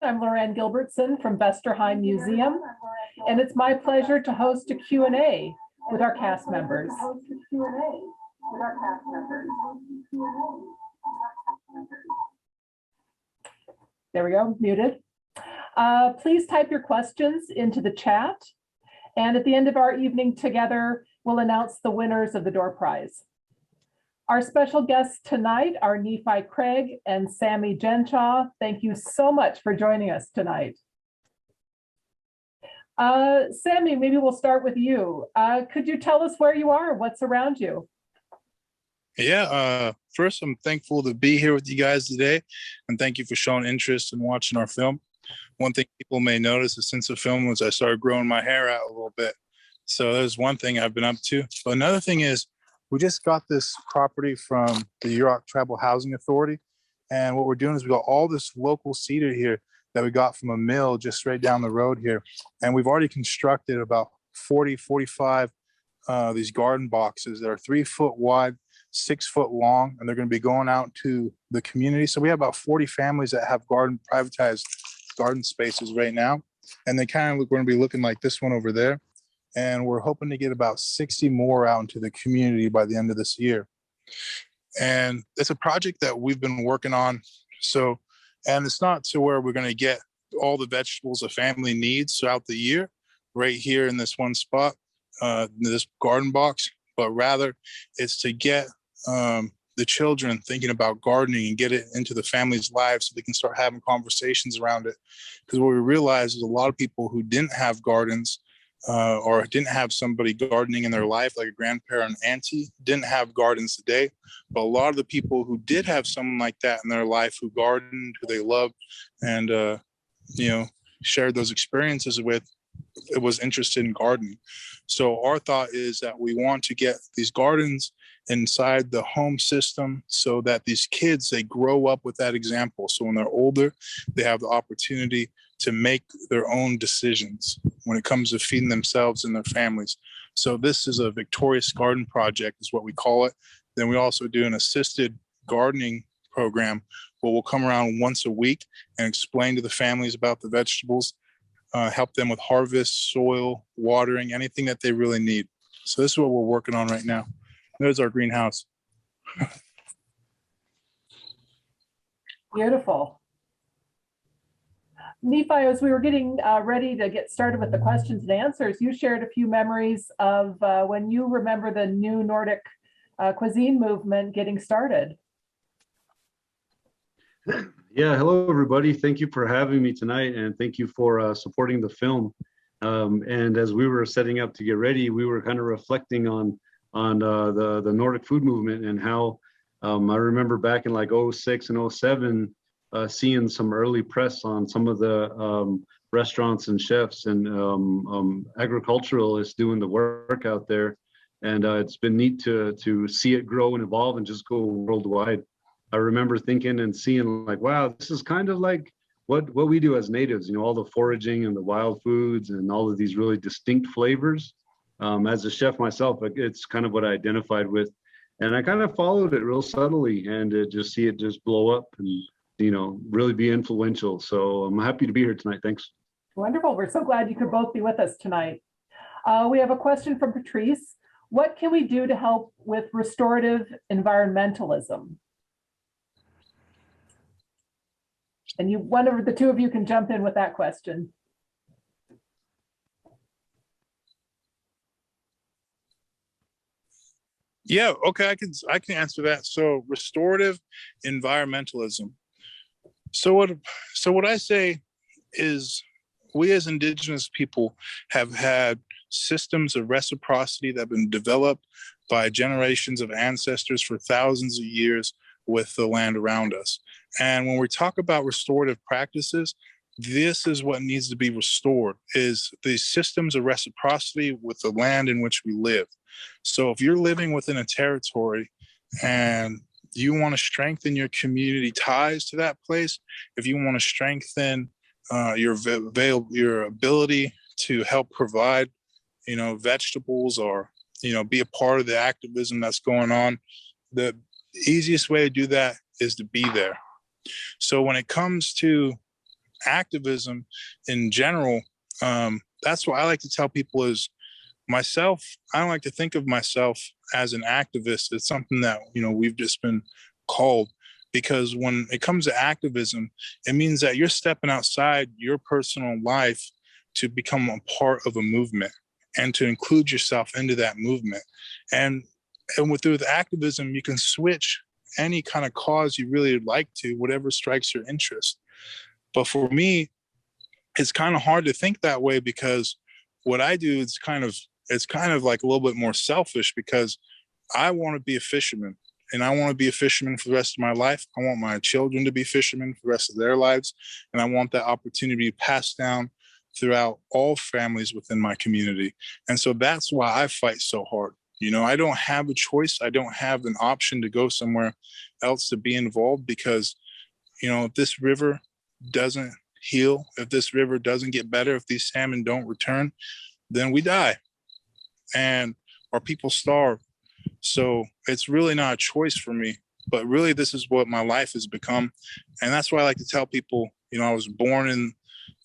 I'm Laurann Gilbertson from Vesterheim Museum, and it's my pleasure to host a Q&A with our cast members. There we go, muted. Please type your questions into the chat, and at the end of our evening together, we'll announce the winners of the door prize. Our special guests tonight are Nephi Craig and Sammy Gensaw. Thank you so much for joining us tonight. Sammy, maybe we'll start with you. Could you tell us where you are, what's around you? Yeah, first, I'm thankful to be here with you guys today, and thank you for showing interest in watching our film. One thing people may notice is since the film was I started growing my hair out a little bit. So there's one thing I've been up to. But another thing is we just got this property from the Yurok Tribal Housing Authority. And what we're doing is we got all this local cedar here that we got from a mill just right down the road here. And we've already constructed about 40, 45 these garden boxes that are 3 foot wide, 6 foot long, and they're going to be going out to the community. So we have about 40 families that have privatized garden spaces right now. And they kind of going to be looking like this one over there. And we're hoping to get about 60 more out into the community by the end of this year. And it's a project that we've been working on. So, and it's not to where we're going to get all the vegetables a family needs throughout the year, right here in this one spot, this garden box, but rather it's to get the children thinking about gardening and get it into the family's lives so they can start having conversations around it. Because what we realized is a lot of people who didn't have gardens or didn't have somebody gardening in their life, like a grandparent, auntie, didn't have gardens today. But a lot of the people who did have someone like that in their life who gardened, who they loved, and you know, shared those experiences with, it was interested in gardening. So our thought is that we want to get these gardens inside the home system so that these kids, they grow up with that example. So when they're older, they have the opportunity to make their own decisions when it comes to feeding themselves and their families. So this is a victorious garden project is what we call it. Then we also do an assisted gardening program where we'll come around once a week and explain to the families about the vegetables, help them with harvest, soil, watering, anything that they really need. So this is what we're working on right now. There's our greenhouse. Beautiful. Nephi, as we were getting ready to get started with the questions and answers, you shared a few memories of when you remember the new Nordic cuisine movement getting started. Yeah, hello everybody. Thank you for having me tonight, and thank you for supporting the film. And as we were setting up to get ready, we were kind of reflecting on the Nordic food movement and how I remember back in like 06 and 07, seeing some early press on some of the restaurants and chefs and agriculturalists doing the work out there. And it's been neat to see it grow and evolve and just go worldwide. I remember thinking and seeing like, wow, this is kind of like what we do as natives, you know, all the foraging and the wild foods and all of these really distinct flavors. As a chef myself, it's kind of what I identified with. And I kind of followed it real subtly and just see it just blow up and, you know, really be influential. So I'm happy to be here tonight. Thanks. Wonderful. We're so glad you could both be with us tonight. We have a question from Patrice. What can we do to help with restorative environmentalism? And one of the two of you can jump in with that question. Yeah, okay, I can answer that. So restorative environmentalism. So what I say is we as Indigenous people have had systems of reciprocity that have been developed by generations of ancestors for thousands of years with the land around us. And when we talk about restorative practices, this is what needs to be restored, is the systems of reciprocity with the land in which we live. So if you're living within a territory and you want to strengthen your community ties to that place, if you want to strengthen your ability to help provide, you know, vegetables or, you know, be a part of the activism that's going on, the easiest way to do that is to be there. So when it comes to activism in general, that's what I like to tell people is myself. I don't like to think of myself as an activist. It's something that, we've just been called, because when it comes to activism, it means that you're stepping outside your personal life to become a part of a movement and to include yourself into that movement. And with activism, you can switch any kind of cause you really like to, whatever strikes your interest. But for me, it's kind of hard to think that way, because what I do is kind of like a little bit more selfish, because I want to be a fisherman, and I want to be a fisherman for the rest of my life. I want my children to be fishermen for the rest of their lives. And I want that opportunity passed down throughout all families within my community. And so that's why I fight so hard. I don't have a choice. I don't have an option to go somewhere else to be involved, because, if this river doesn't heal, if this river doesn't get better, if these salmon don't return, then we die and our people starve. So it's really not a choice for me, but really this is what my life has become. And that's why I like to tell people, I was born in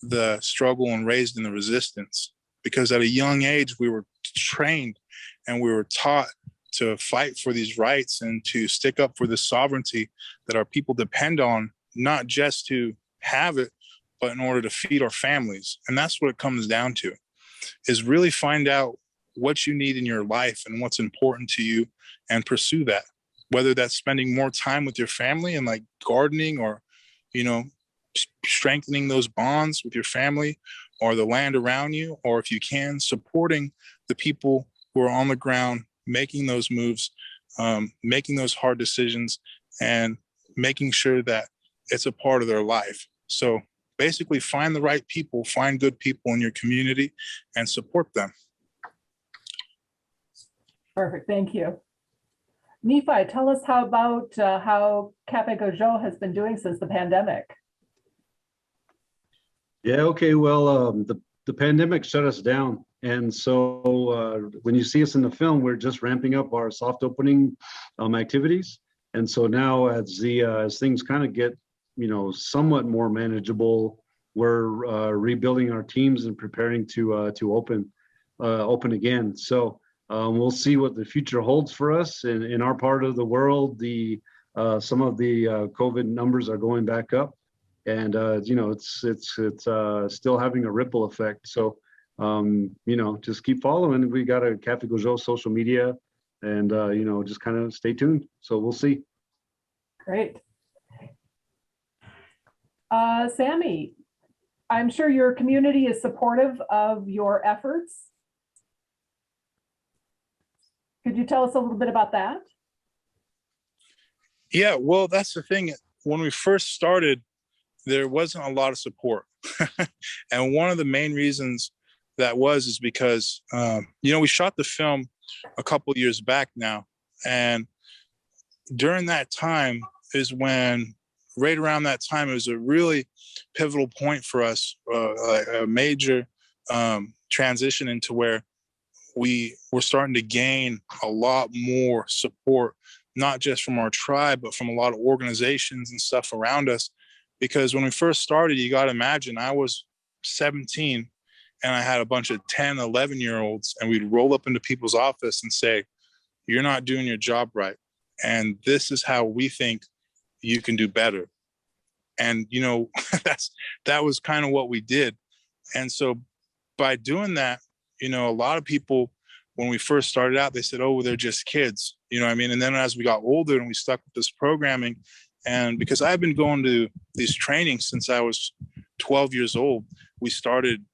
the struggle and raised in the resistance, because at a young age, we were trained and we were taught to fight for these rights and to stick up for the sovereignty that our people depend on, not just to have it, but in order to feed our families. And that's what it comes down to, is really find out what you need in your life and what's important to you and pursue that, whether that's spending more time with your family and like gardening, or, strengthening those bonds with your family or the land around you, or if you can, supporting the people who are on the ground, making those moves, making those hard decisions, and making sure that it's a part of their life. So basically find the right people, find good people in your community and support them. Perfect, thank you. Nephi, tell us how Cape Gordo has been doing since the pandemic. Yeah, okay, well, the pandemic shut us down. And so when you see us in the film, we're just ramping up our soft opening activities. And so now as things kind of get, somewhat more manageable, we're rebuilding our teams and preparing to open again. So we'll see what the future holds for us. In our part of the world, some of the COVID numbers are going back up, and it's still having a ripple effect. So just keep following. We got a Cape Gordo social media, and just kind of stay tuned. So we'll see. Great. Sammy, I'm sure your community is supportive of your efforts. Could you tell us a little bit about that? Yeah, well, that's the thing. When we first started, there wasn't a lot of support. And one of the main reasons that is because, we shot the film a couple years back now. And during that time is when, right around that time, it was a really pivotal point for us, a major transition into where we were starting to gain a lot more support, not just from our tribe, but from a lot of organizations and stuff around us. Because when we first started, you got to imagine, I was 17 and I had a bunch of 10, 11-year-olds, and we'd roll up into people's office and say, "You're not doing your job right. And this is how we think you can do better." And, that was kind of what we did. And so by doing that, a lot of people, when we first started out, they said, "Oh, well, they're just kids." You know what I mean? And then as we got older and we stuck with this programming, and because I've been going to these trainings since I was 12 years old, we started,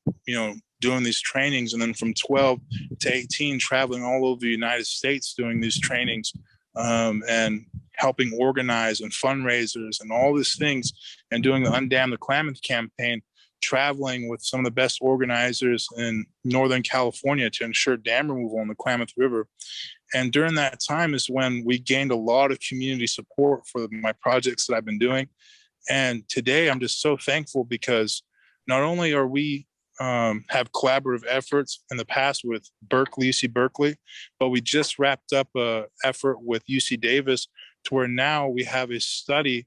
doing these trainings. And then from 12 to 18, traveling all over the United States, doing these trainings, and helping organize and fundraisers and all these things, and doing the Undam the Klamath campaign, traveling with some of the best organizers in Northern California to ensure dam removal on the Klamath River. And during that time is when we gained a lot of community support for my projects that I've been doing. And today I'm just so thankful, because not only are we have collaborative efforts in the past with UC Berkeley, but we just wrapped up an effort with UC Davis, to where now we have a study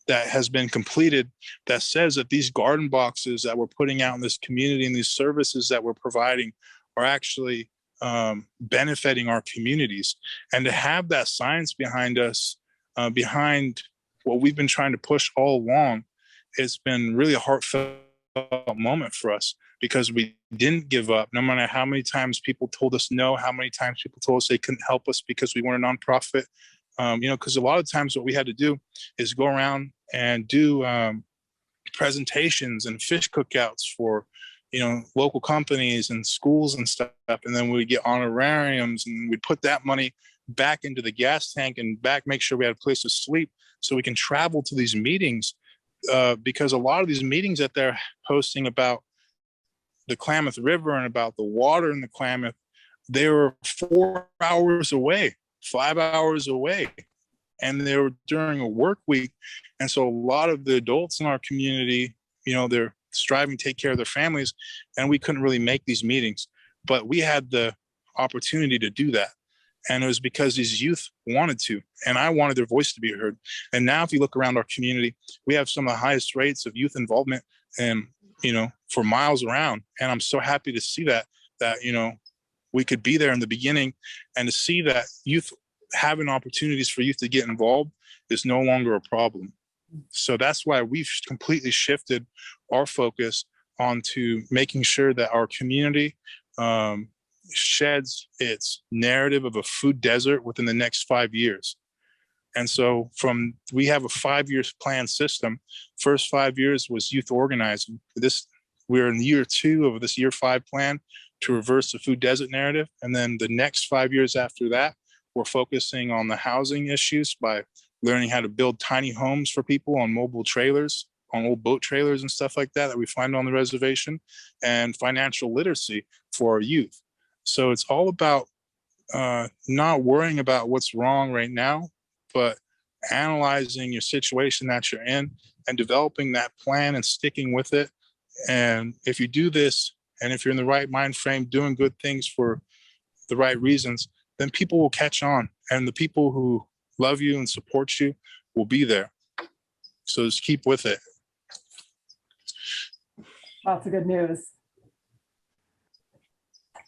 that has been completed that says that these garden boxes that we're putting out in this community and these services that we're providing are actually benefiting our communities. And to have that science behind us, behind what we've been trying to push all along, it's been really a heartfelt moment for us, because we didn't give up, no matter how many times people told us no, how many times people told us they couldn't help us because we weren't a nonprofit. Because a lot of times what we had to do is go around and do presentations and fish cookouts for, local companies and schools and stuff. And then we'd get honorariums and we'd put that money back into the gas tank and make sure we had a place to sleep so we can travel to these meetings. Because a lot of these meetings that they're hosting about the Klamath River and about the water in the Klamath, they were 4 hours away, 5 hours away, and they were during a work week. And so a lot of the adults in our community, they're striving to take care of their families, and we couldn't really make these meetings, but we had the opportunity to do that. And it was because these youth wanted to, and I wanted their voice to be heard. And now if you look around our community, we have some of the highest rates of youth involvement and, for miles around. And I'm so happy to see that we could be there in the beginning, and to see that youth having opportunities for youth to get involved is no longer a problem. So that's why we've completely shifted our focus onto making sure that our community sheds its narrative of a food desert within the next 5 years. And so we have a 5-year plan system. First 5 years was youth organizing. We're in year 2 of this year 5 plan to reverse the food desert narrative. And then the next 5 years after that, we're focusing on the housing issues by learning how to build tiny homes for people on mobile trailers, on old boat trailers and stuff like that we find on the reservation, and financial literacy for our youth. So it's all about not worrying about what's wrong right now, but analyzing your situation that you're in and developing that plan and sticking with it. And if you do this, and if you're in the right mind frame, doing good things for the right reasons, then people will catch on, and the people who love you and support you will be there. So just keep with it. Lots of good news.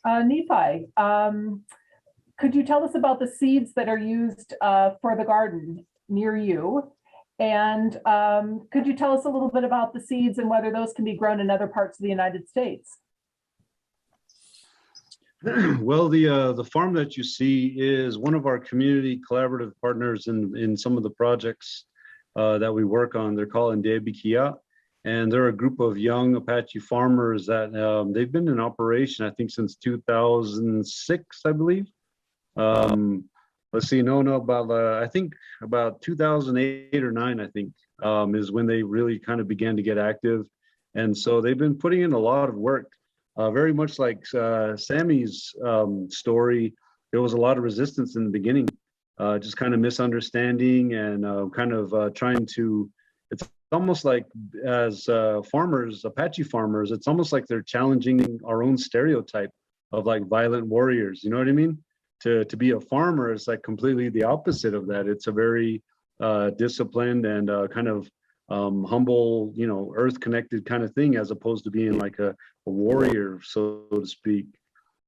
Nephi, could you tell us about the seeds that are used for the garden near you? And could you tell us a little bit about the seeds and whether those can be grown in other parts of the United States? Well, the farm that you see is one of our community collaborative partners in some of the projects that we work on. They're called Ndebikia, and they're a group of young Apache farmers that they've been in operation, I think, since 2006, I believe. Let's see, about I think about 2008 or 9, I think, is when they really kind of began to get active. And so they've been putting in a lot of work. Very much like Sammy's story, there was a lot of resistance in the beginning, just kind of misunderstanding and kind of trying to, it's almost like as farmers, Apache farmers, it's almost like they're challenging our own stereotype of like violent warriors, you know what I mean? To be a farmer is like completely the opposite of that. It's a very disciplined and kind of humble, earth connected kind of thing, as opposed to being like a warrior, so to speak.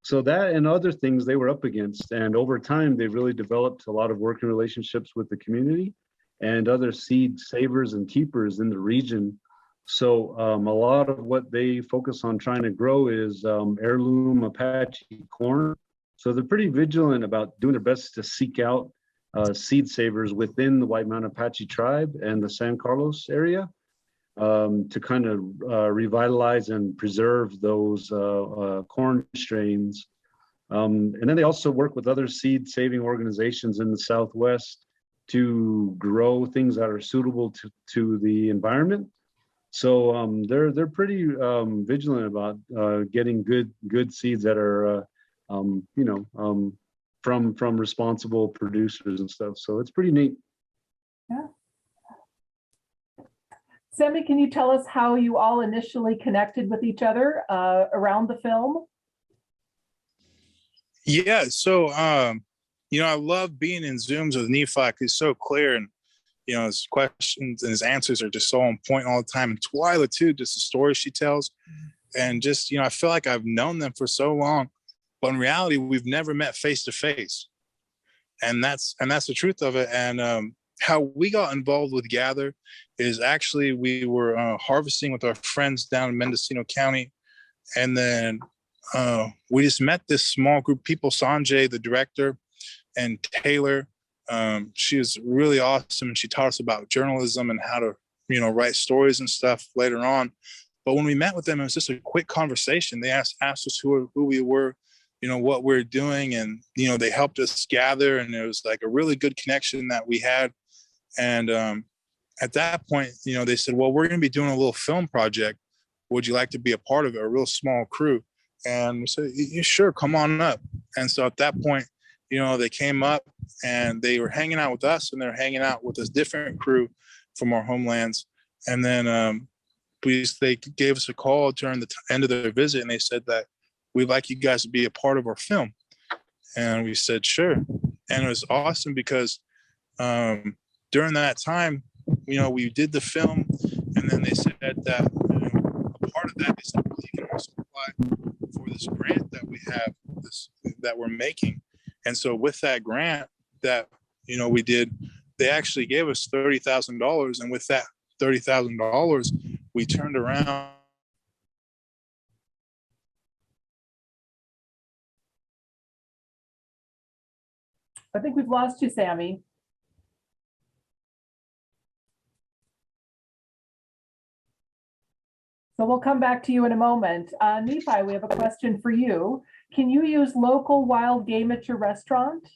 So that and other things they were up against. And over time, they really developed a lot of working relationships with the community and other seed savers and keepers in the region. So a lot of what they focus on trying to grow is heirloom Apache corn. So they're pretty vigilant about doing their best to seek out seed savers within the White Mountain Apache tribe and the San Carlos area to kind of revitalize and preserve those corn strains. And then they also work with other seed saving organizations in the Southwest to grow things that are suitable to the environment. So they're pretty vigilant about getting good seeds that are from responsible producers and stuff. So it's pretty neat. Yeah. Sammy, can you tell us how you all initially connected with each other around the film? Yeah, so I love being in Zooms with Nephi. He's so clear, and You know, his questions and his answers are just so on point all the time. And Twyla too, just the stories she tells. And just, you know, I feel like I've known them for so long, but in reality, we've never met face to face. And that's the truth of it. And how we got involved with Gather is actually we were harvesting with our friends down in Mendocino County. And then we just met this small group of people, Sanjay, the director, and Taylor. She was really awesome, and she taught us about journalism and how to, you know, write stories and stuff later on. But when we met with them, it was just a quick conversation. They asked us who we were, you know, what we're doing, and, you know, they helped us gather, and it was like a really good connection that we had. And at that point, you know, they said, well, we're going to be doing a little film project. Would you like to be a part of it? A real small crew. And we said, yeah, sure, come on up. And so at that point, you know, they came up and they were hanging out with us, and they're hanging out with this different crew from our homelands. And then they gave us a call during the end of their visit, and they said that we'd like you guys to be a part of our film. And we said, sure. And it was awesome because during that time, you know, we did the film, and then they said that, you know, a part of that, they said, well, you can also apply for this grant that we have, that we're making. And so with that grant that, you know, we did, they actually gave us $30,000. And with that $30,000, we turned around. I think we've lost you, Sammy. So we'll come back to you in a moment. Nephi, we have a question for you. Can you use local wild game at your restaurant?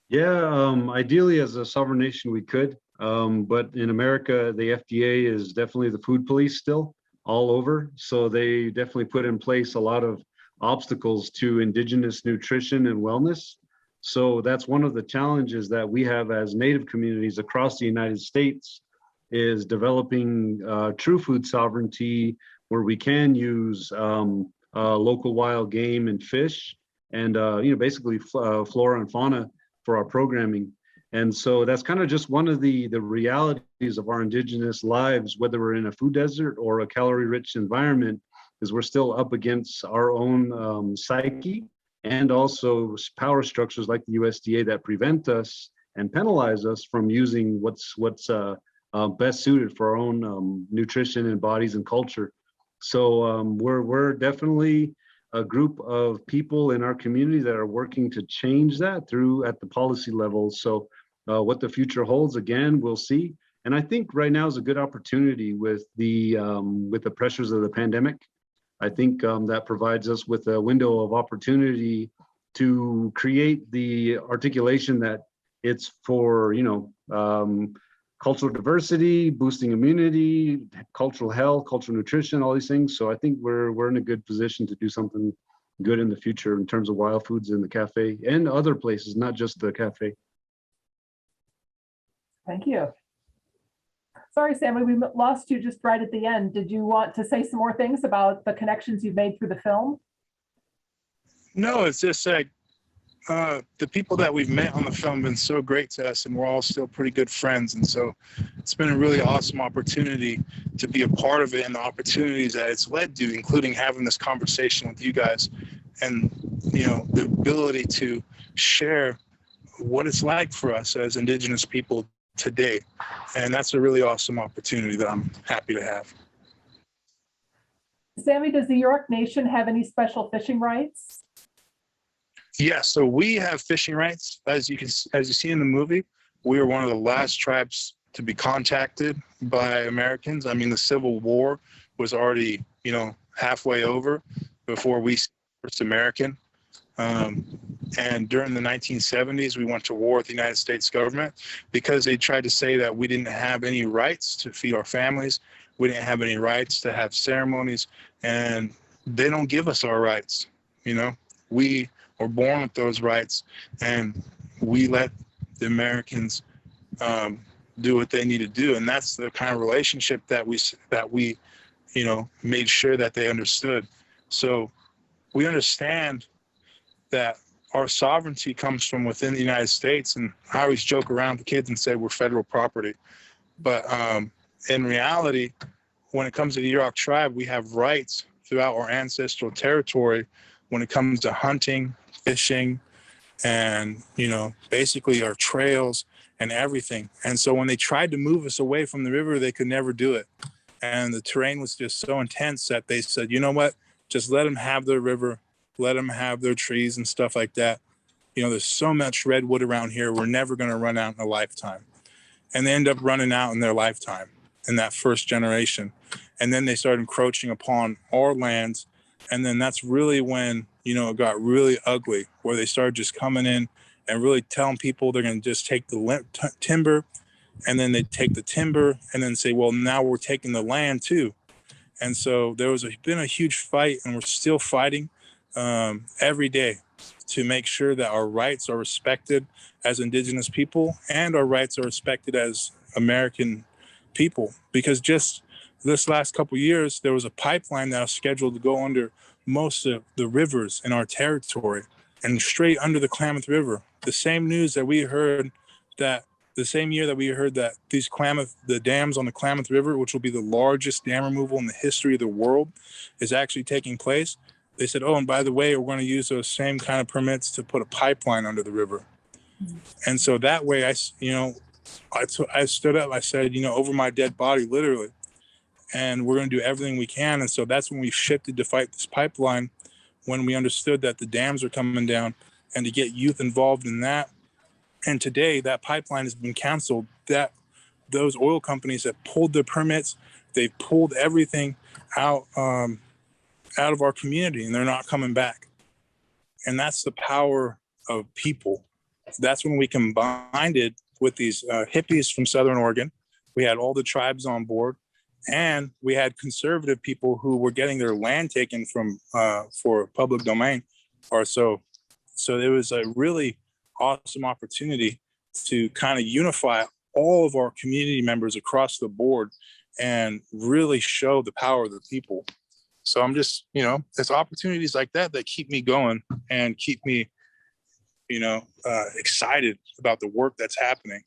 Yeah, ideally as a sovereign nation we could, but in America, the FDA is definitely the food police still all over. So they definitely put in place a lot of obstacles to indigenous nutrition and wellness. So that's one of the challenges that we have as Native communities across the United States, is developing true food sovereignty where we can use local wild game and fish and, you know, basically flora and fauna for our programming. And so that's kind of just one of the realities of our indigenous lives, whether we're in a food desert or a calorie-rich environment, is we're still up against our own psyche and also power structures like the USDA that prevent us and penalize us from using what's best suited for our own nutrition and bodies and culture. So we're definitely a group of people in our community that are working to change that at the policy level. So what the future holds, again, we'll see. And I think right now is a good opportunity with the pressures of the pandemic. I think that provides us with a window of opportunity to create the articulation that it's for, you know, cultural diversity, boosting immunity, cultural health, cultural nutrition, all these things. So I think we're in a good position to do something good in the future in terms of wild foods in the cafe and other places, not just the cafe. Thank you. Sorry, Sammy, we lost you just right at the end. Did you want to say some more things about the connections you've made through the film? No, it's just like the people that we've met on the film have been so great to us, and we're all still pretty good friends. And so it's been a really awesome opportunity to be a part of it, and the opportunities that it's led to, including having this conversation with you guys, and, you know, the ability to share what it's like for us as Indigenous people today. And that's a really awesome opportunity that I'm happy to have. Sammy, does the York Nation have any special fishing rights? Yeah, so we have fishing rights. As you see in the movie, we were one of the last tribes to be contacted by Americans. I mean, the Civil War was already, you know, halfway over before we first American. And during the 1970s, we went to war with the United States government because they tried to say that we didn't have any rights to feed our families. We didn't have any rights to have ceremonies, and they don't give us our rights. You know, we were born with those rights, and we let the Americans do what they need to do. And that's the kind of relationship that we, you know, made sure that they understood. So we understand that our sovereignty comes from within the United States. And I always joke around with kids and say we're federal property. But in reality, when it comes to the Yurok tribe, we have rights throughout our ancestral territory when it comes to hunting, fishing, and, you know, basically our trails and everything. And so when they tried to move us away from the river, they could never do it. And the terrain was just so intense that they said, you know what, just let them have their river, let them have their trees and stuff like that. You know, there's so much redwood around here, we're never going to run out in a lifetime. And they end up running out in their lifetime in that first generation. And then they started encroaching upon our lands. And then that's really when, you know, it got really ugly, where they started just coming in and really telling people they're going to just take the timber, and then they take the timber and then say, well, now we're taking the land too. And so there was been a huge fight, and we're still fighting every day to make sure that our rights are respected as Indigenous people and our rights are respected as American people. Because just this last couple of years, there was a pipeline that was scheduled to go under most of the rivers in our territory and straight under the Klamath River. The same news that we heard that the same year that we heard that the dams on the Klamath River, which will be the largest dam removal in the history of the world, is actually taking place. They said, oh, and by the way, we're going to use those same kind of permits to put a pipeline under the river. And so that way, I stood up, I said, you know, over my dead body, literally, and we're going to do everything we can. And so that's when we shifted to fight this pipeline, when we understood that the dams are coming down, and to get youth involved in that. And today that pipeline has been canceled. That those oil companies have pulled their permits. They've pulled everything out of our community, and they're not coming back. And that's the power of people. That's when we combined it with these hippies from Southern Oregon. We had all the tribes on board, and we had conservative people who were getting their land taken from for public domain or so. So it was a really awesome opportunity to kind of unify all of our community members across the board and really show the power of the people. So I'm just, you know, it's opportunities like that that keep me going and keep me, you know, excited about the work that's happening.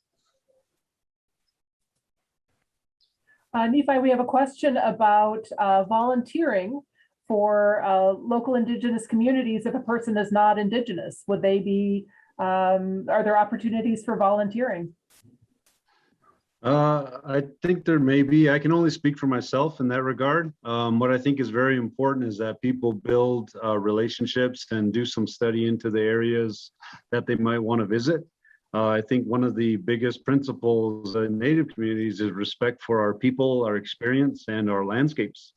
Nephi, we have a question about volunteering for local Indigenous communities if a person is not Indigenous. Would they be, are there opportunities for volunteering? I think there may be. I can only speak for myself in that regard. What I think is very important is that people build relationships and do some study into the areas that they might want to visit. I think one of the biggest principles in Native communities is respect for our people, our experience, and our landscapes.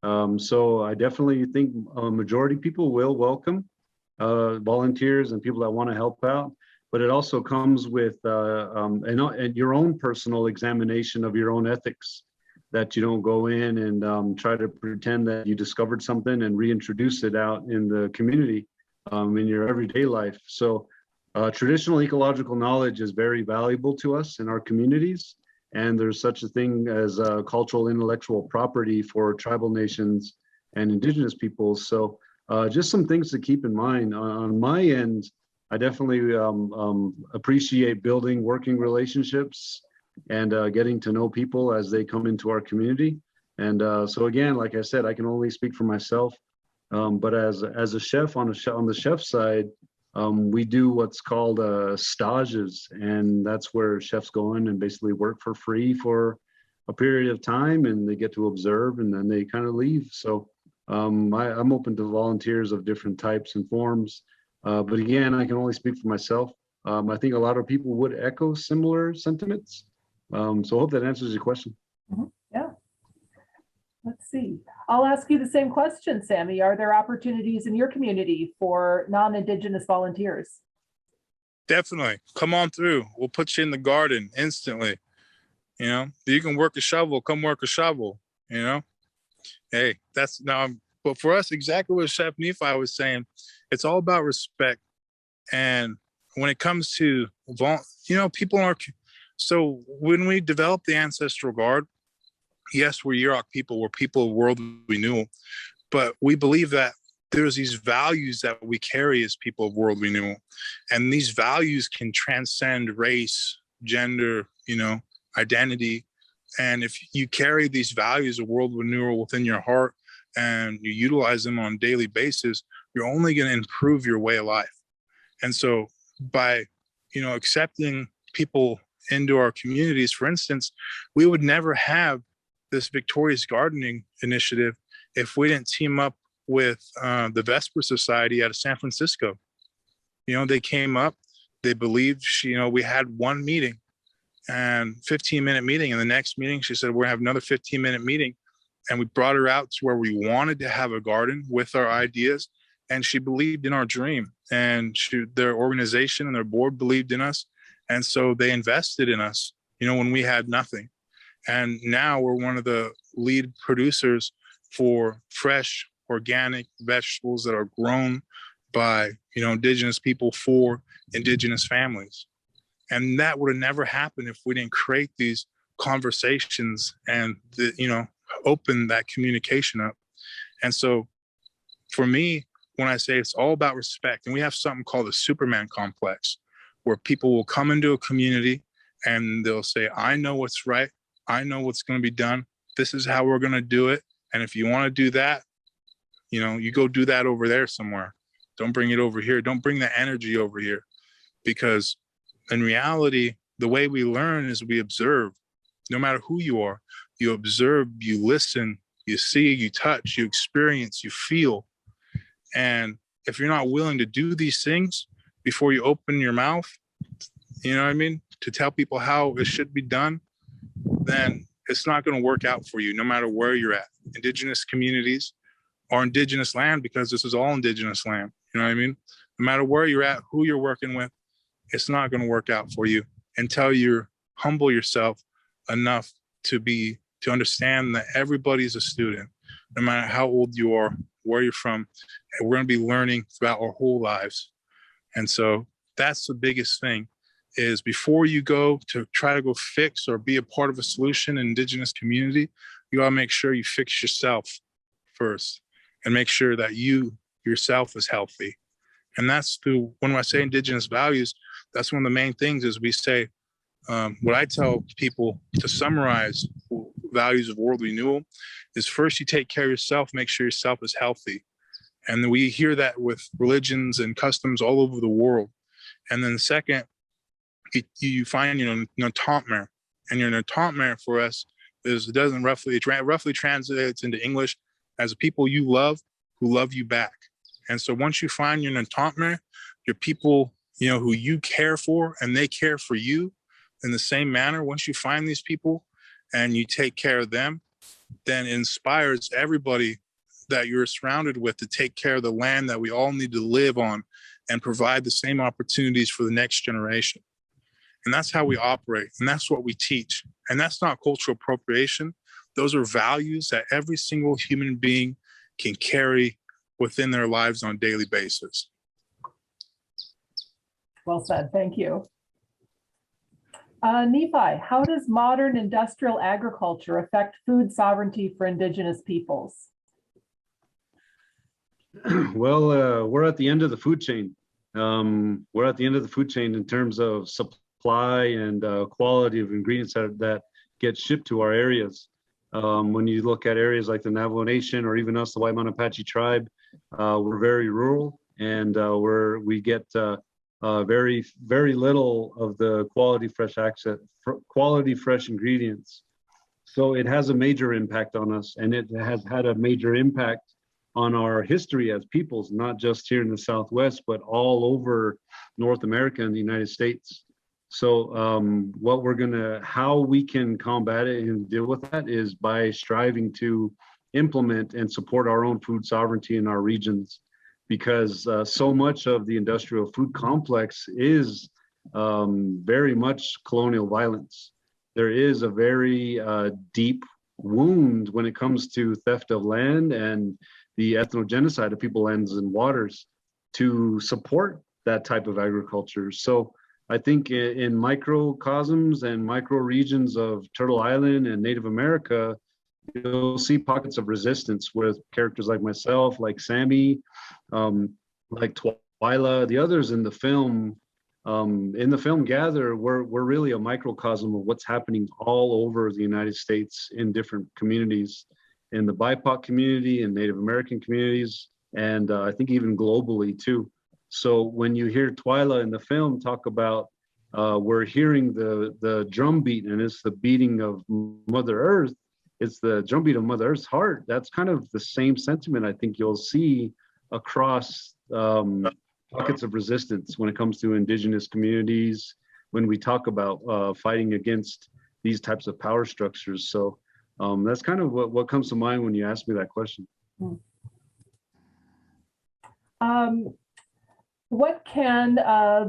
So I definitely think a majority of people will welcome volunteers and people that want to help out. But it also comes with and your own personal examination of your own ethics, that you don't go in and try to pretend that you discovered something and reintroduce it out in the community in your everyday life. So traditional ecological knowledge is very valuable to us in our communities. And there's such a thing as cultural intellectual property for tribal nations and Indigenous peoples. So just some things to keep in mind. On my end, I definitely appreciate building working relationships and getting to know people as they come into our community. And so again, like I said, I can only speak for myself. But as a chef on the chef side, we do what's called stages, and that's where chefs go in and basically work for free for a period of time, and they get to observe, and then they kind of leave. So I'm open to volunteers of different types and forms. But again, I can only speak for myself. I think a lot of people would echo similar sentiments. So I hope that answers your question. Mm-hmm. Yeah. Let's see. I'll ask you the same question, Sammy. Are there opportunities in your community for non-Indigenous volunteers? Definitely. Come on through. We'll put you in the garden instantly. You know, you can work a shovel, come work a shovel, you know? Hey, that's now, but for us, exactly what Chef Nephi was saying, it's all about respect. And when it comes to, you know, people are, so when we developed the Ancestral Guard, yes, we're Yurok people, we're people of the world we knew, but we believe that there's these values that we carry as people of world renewal, and these values can transcend race, gender, identity. And if you carry these values of world renewal within your heart and you utilize them on a daily basis, you're only going to improve your way of life. And so by, accepting people into our communities, for instance, we would never have this Victorious Gardening initiative if we didn't team up with the Vesper Society out of San Francisco. They came up, they believed, we had one meeting and 15-minute meeting. And the next meeting, she said, we're gonna have another 15-minute meeting. And we brought her out to where we wanted to have a garden with our ideas. And she believed in our dream, and their organization and their board believed in us. And so they invested in us, when we had nothing. And now we're one of the lead producers for fresh, organic vegetables that are grown by, Indigenous people for Indigenous families. And that would have never happened if we didn't create these conversations and, open that communication up. And so for me, when I say it's all about respect, and we have something called the Superman complex, where people will come into a community and they'll say, I know what's right. I know what's going to be done. This is how we're going to do it. And if you want to do that, you go do that over there somewhere. Don't bring it over here. Don't bring the energy over here. Because in reality, the way we learn is we observe. No matter who you are, you observe, you listen, you see, you touch, you experience, you feel. And if you're not willing to do these things before you open your mouth, to tell people how it should be done, then it's not going to work out for you, no matter where you're at. Indigenous communities are Indigenous land because this is all Indigenous land. No matter where you're at, who you're working with, it's not going to work out for you until you humble yourself enough to understand that everybody's a student, no matter how old you are, where you're from. And we're going to be learning throughout our whole lives. And so that's the biggest thing, is before you go to try to go fix or be a part of a solution in Indigenous community, you got to make sure you fix yourself first and make sure that you yourself is healthy. And that's when I say Indigenous values, that's one of the main things is we say, what I tell people to summarize values of world renewal is, first, you take care of yourself, make sure yourself is healthy. And we hear that with religions and customs all over the world. And then second, you find, Nontantmer. And your Nontantmer for us is, it roughly translates into English as people you love who love you back. And so once you find your Nontantmer, your people, who you care for and they care for you in the same manner, once you find these people and you take care of them, then it inspires everybody that you're surrounded with to take care of the land that we all need to live on and provide the same opportunities for the next generation. And that's how we operate. And that's what we teach. And that's not cultural appropriation. Those are values that every single human being can carry within their lives on a daily basis. Well said. Thank you. Nephi, how does modern industrial agriculture affect food sovereignty for Indigenous peoples? Well, we're at the end of the food chain. We're at the end of the food chain in terms of supply and quality of ingredients that get shipped to our areas. When you look at areas like the Navajo Nation or even us, the White Mountain Apache tribe, we're very rural, and we get very, very little of the quality fresh ingredients. So it has a major impact on us, and it has had a major impact on our history as peoples, not just here in the Southwest, but all over North America and the United States. So how we can combat it and deal with that is by striving to implement and support our own food sovereignty in our regions, because so much of the industrial food complex is very much colonial violence. There is a very deep wound when it comes to theft of land and the ethnogenocide of people, lands, and waters to support that type of agriculture. So I think in microcosms and micro regions of Turtle Island and Native America, you'll see pockets of resistance with characters like myself, like Sammy, like Twyla, the others in the film. Gather, we're really a microcosm of what's happening all over the United States in different communities, in the BIPOC community and Native American communities, and I think even globally too. So when you hear Twyla in the film talk about, we're hearing the drum beat, and it's the beating of Mother Earth, it's the drumbeat of Mother Earth's heart. That's kind of the same sentiment I think you'll see across pockets of resistance when it comes to Indigenous communities, when we talk about fighting against these types of power structures. So that's kind of what comes to mind when you ask me that question. What can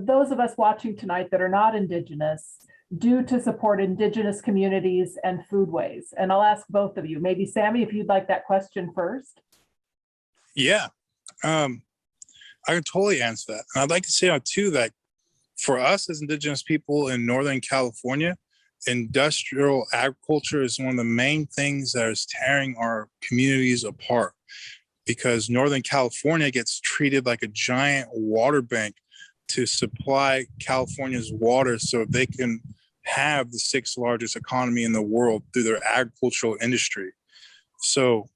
those of us watching tonight that are not Indigenous do to support Indigenous communities and foodways? And I'll ask both of you. Maybe Sammy, if you'd like that question first. Yeah, I can totally answer that. And I'd like to say too that for us as Indigenous people in Northern California, industrial agriculture is one of the main things that is tearing our communities apart, because Northern California gets treated like a giant water bank to supply California's water so they can have the 6th largest economy in the world through their agricultural industry. So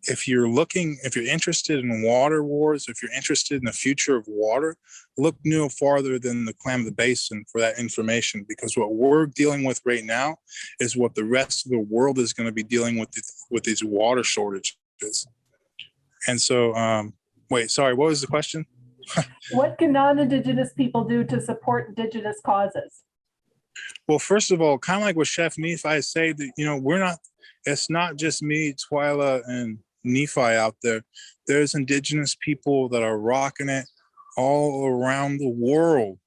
if you're interested in water wars, if you're interested in the future of water, look no farther than the Klamath Basin for that information, because what we're dealing with right now is what the rest of the world is going to be dealing with these water shortages. And so, wait, sorry, what was the question? What can non-Indigenous people do to support Indigenous causes? Well, first of all, kind of like what Chef Nephi said, that, it's not just me, Twyla, and Nephi out there. There's Indigenous people that are rocking it all around the world.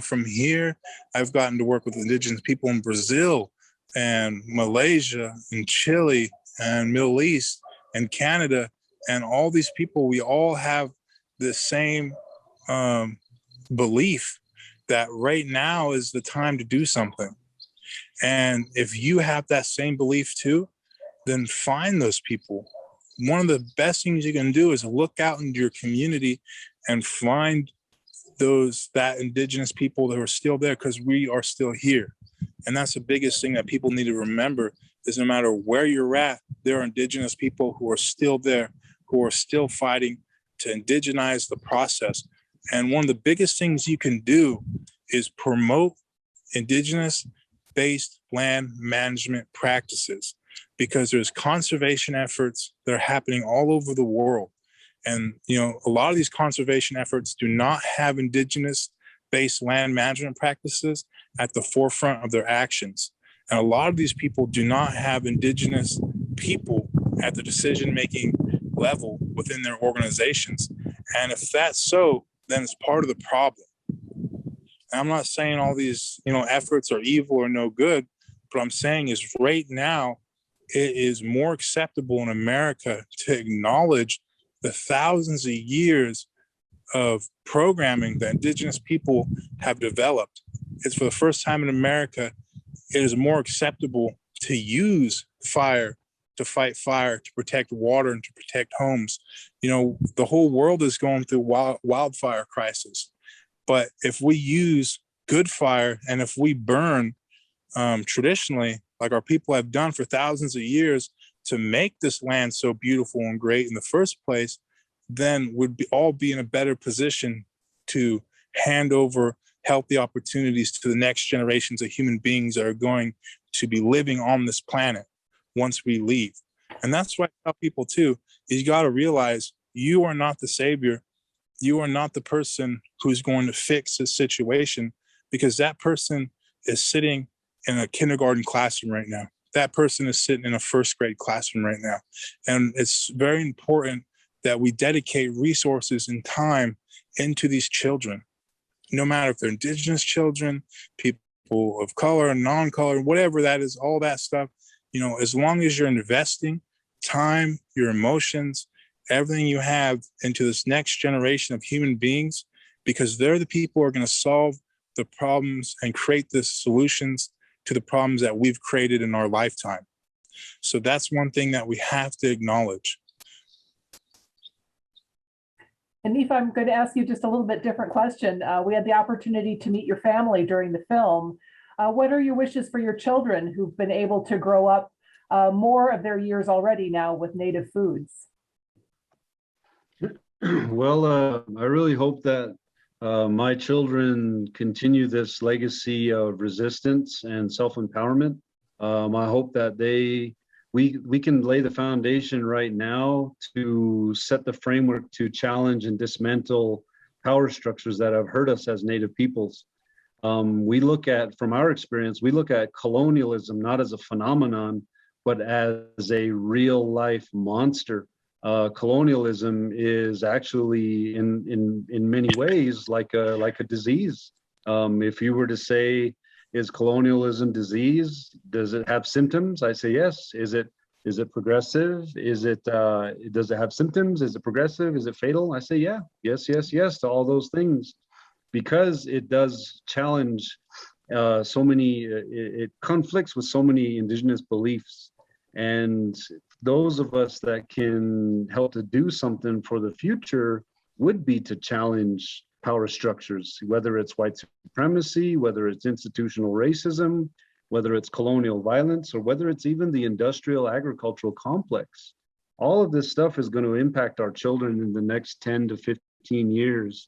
From here, I've gotten to work with Indigenous people in Brazil and Malaysia and Chile and Middle East and Canada. And all these people, we all have the same belief that right now is the time to do something. And if you have that same belief too, then find those people. One of the best things you can do is look out into your community and find that Indigenous people that are still there, because we are still here. And that's the biggest thing that people need to remember, is no matter where you're at, there are Indigenous people who are still there, who are still fighting to indigenize the process. And one of the biggest things you can do is promote Indigenous-based land management practices, because there's conservation efforts that are happening all over the world. And, a lot of these conservation efforts do not have Indigenous-based land management practices at the forefront of their actions. And a lot of these people do not have Indigenous people at the decision-making level within their organizations. And if that's so, then it's part of the problem. And I'm not saying all these, efforts are evil or no good, but I'm saying is right now, it is more acceptable in America to acknowledge the thousands of years of programming that Indigenous people have developed. It's for the first time in America, it is more acceptable to use fire, to fight fire, to protect water, and to protect homes. The whole world is going through wildfire crisis. But if we use good fire, and if we burn traditionally, like our people have done for thousands of years, to make this land so beautiful and great in the first place, then we'd all be in a better position to hand over healthy opportunities to the next generations of human beings that are going to be living on this planet once we leave. And that's why I tell people too, is you got to realize you are not the savior. You are not the person who's going to fix this situation, because that person is sitting in a kindergarten classroom right now. That person is sitting in a first grade classroom right now. And it's very important that we dedicate resources and time into these children, no matter if they're Indigenous children, people of color, non-color, whatever that is, all that stuff. As long as you're investing time, your emotions, everything you have into this next generation of human beings, because they're the people who are going to solve the problems and create the solutions to the problems that we've created in our lifetime. So that's one thing that we have to acknowledge. And Nephi, I'm going to ask you just a little bit different question. We had the opportunity to meet your family during the film. What are your wishes for your children who've been able to grow up more of their years already now with native foods? Well, I really hope that my children continue this legacy of resistance and self-empowerment. I hope that we can lay the foundation right now to set the framework to challenge and dismantle power structures that have hurt us as Native peoples. We look at, from our experience, we look at colonialism not as a phenomenon, but as a real life monster. Colonialism is actually in many ways like a disease. If you were to say, is colonialism disease? Does it have symptoms? I say yes. Is it progressive? Does it have symptoms? Is it progressive? Is it fatal? I say yeah. Yes to all those things, because it does challenge so many. It conflicts with so many indigenous beliefs, and those of us that can help to do something for the future would be to challenge power structures, whether it's white supremacy, whether it's institutional racism, whether it's colonial violence, or whether it's even the industrial agricultural complex. All of this stuff is going to impact our children in the next 10 to 15 years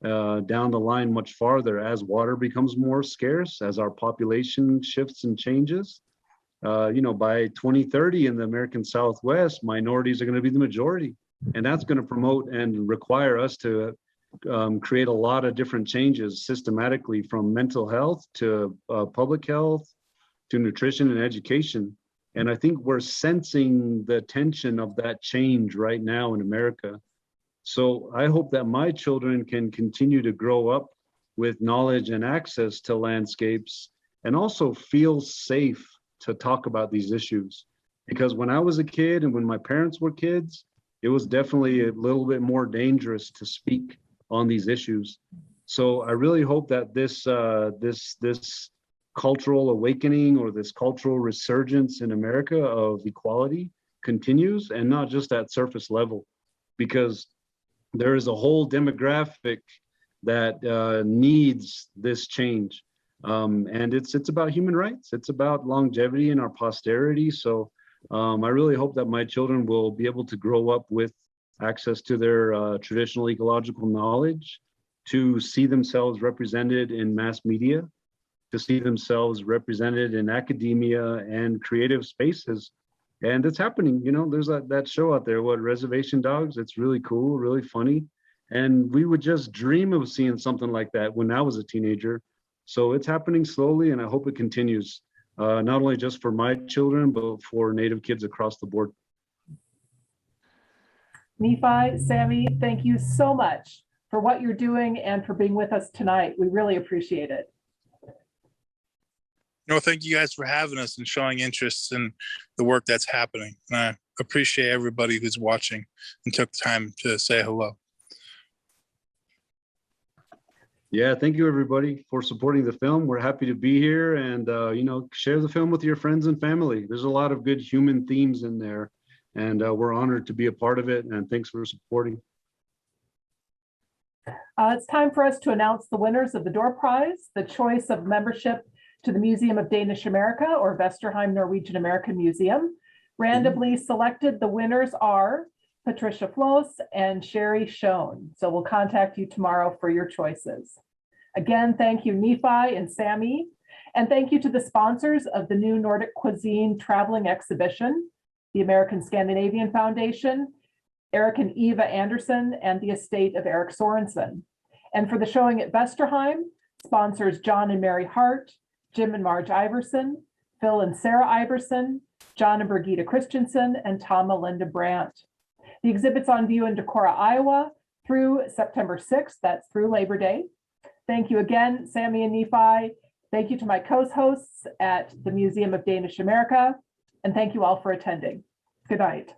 down the line, much farther, as water becomes more scarce, as our population shifts and changes. By 2030 in the American Southwest, minorities are going to be the majority. And that's going to promote and require us to create a lot of different changes systematically, from mental health to public health to nutrition and education. And I think we're sensing the tension of that change right now in America. So I hope that my children can continue to grow up with knowledge and access to landscapes, and also feel safe to talk about these issues. Because when I was a kid and when my parents were kids, it was definitely a little bit more dangerous to speak on these issues. So I really hope that this cultural awakening, or this cultural resurgence in America of equality, continues, and not just at surface level, because there is a whole demographic that needs this change. And it's about human rights. It's about longevity in our posterity. So I really hope that my children will be able to grow up with access to their traditional ecological knowledge, to see themselves represented in mass media, to see themselves represented in academia and creative spaces. And it's happening. There's that show out there, Reservation Dogs. It's really cool, really funny. And we would just dream of seeing something like that when I was a teenager. So it's happening slowly, and I hope it continues, not only just for my children, but for Native kids across the board. Nephi, Sammy, thank you so much for what you're doing and for being with us tonight. We really appreciate it. Thank you guys for having us and showing interest in the work that's happening. And I appreciate everybody who's watching and took time to say hello. Yeah, thank you everybody for supporting the film. We're happy to be here, and share the film with your friends and family. There's a lot of good human themes in there, and we're honored to be a part of it, and thanks for supporting. It's time for us to announce the winners of the door prize, the choice of membership to the Museum of Danish America, or Vesterheim Norwegian-American Museum. Randomly selected, the winners are Patricia Floss and Sherry Schoen. So we'll contact you tomorrow for your choices. Again, thank you, Nephi and Sammy. And thank you to the sponsors of the new Nordic Cuisine traveling exhibition, the American Scandinavian Foundation, Eric and Eva Anderson, and the estate of Eric Sorensen. And for the showing at Vesterheim, sponsors John and Mary Hart, Jim and Marge Iverson, Phil and Sarah Iverson, John and Birgitta Christensen, and Tom and Linda Brandt. The exhibit's on view in Decorah, Iowa through September 6th. That's through Labor Day. Thank you again, Sammy and Nephi. Thank you to my co-hosts at the Museum of Danish America. And thank you all for attending. Good night.